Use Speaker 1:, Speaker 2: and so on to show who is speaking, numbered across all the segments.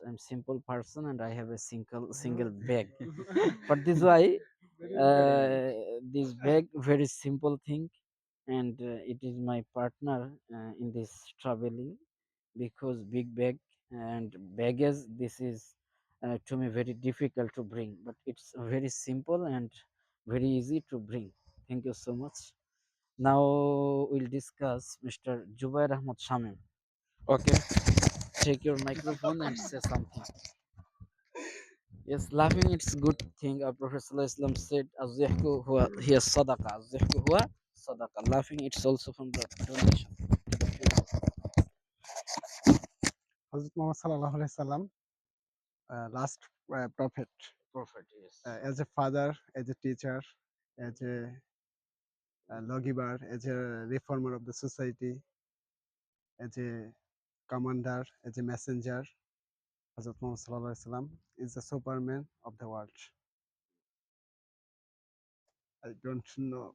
Speaker 1: I'm simple person and I have a single bag. For this why this bag very simple thing, and it is my partner in this traveling, because big bag and baggage, this is to me very difficult to bring, but it's very simple and very easy to bring. Thank you so much. Now we'll discuss Mr. Jubair Ahmad Shamim. Okay, take your microphone and say something. Yes, laughing it's good thing. Our Prophet Sallallahu Alaihi Wasallam said, "Az-zihku huwa hiya sadaqa." Az-zihku huwa sadaqa. Laughing it's also from the donation.
Speaker 2: Hazrat Muhammad Sallallahu Alaihi Wasallam, last prophet,
Speaker 1: Prophet, yes.
Speaker 2: as a father, as a teacher, as a lawgiver, as a reformer of the society, as a commander, as a messenger, Hazrat Muhammad Sallallahu Alaihi Wasallam is the Superman of the world. I don't know.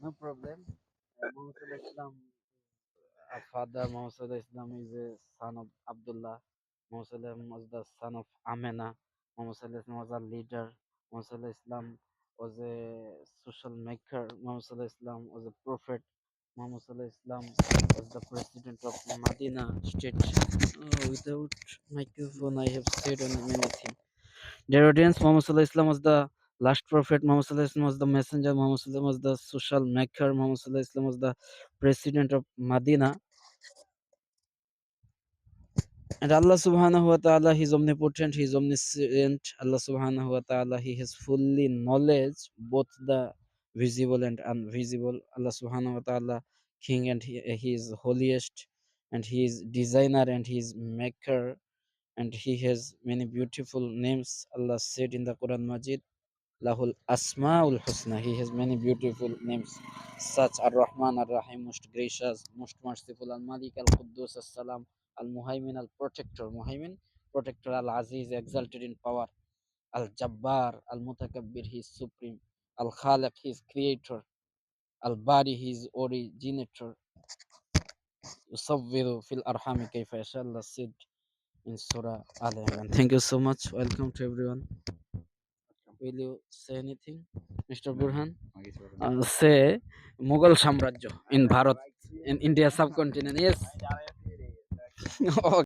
Speaker 1: No problem. Muhammad Sallallahu Alaihi Wasallam, our father Muhammad Sallallahu Alaihi Wasallam is a son of Abdullah. Muhammad Sallallahu Alaihi Wasallam was the son of Amena. Muhammad Sallallahu Alaihi Wasallam was a leader. Muhammad Sallallahu Alaihi Wasallam was a social maker. Muhammad Sallallahu Alaihi Wasallam was a prophet. Muhammad Sallallahu Alaihi Wasallam was the president of Medina state. Oh, without microphone, I have said on many things. Dear audience, Muhammad Sallallahu Alaihi Wasallam was the last prophet. Muhammad Sallallahu Alaihi Wasallam was the messenger. Muhammad Sallallahu Alaihi Wasallam was the social maker. Muhammad Sallallahu Alaihi Wasallam was the president of Medina. And Allah subhanahu wa ta'ala, He is omnipotent, He is omniscient. Allah subhanahu wa ta'ala, He has fully knowledge, both the visible and invisible. Allah subhanahu wa ta'ala, King, and he is holiest, and He is designer, and He is maker, and He has many beautiful names. Allah said in the Quran Majid, Lahul Asmaul Husna. He has many beautiful names, such Ar Rahman, Ar Rahim, most gracious, most merciful, Al Malik, Al Quddus, Al Salam, Al Muhaymin, Al Protector, Muhaymin, Protector, Al Aziz, exalted in power, Al Jabbar, Al Mutakabbir, He is supreme, Al Khaliq, He is creator, Al Bari, He is originator, Yusawwiru fil Arhami Kayfa Yasha. Allah said in Surah Al Imran. Thank you so much. Welcome to everyone. Will you say anything, Mr. Burhan? Say Mughal Samrajya in Bharat, in India subcontinent. Yes. Okay.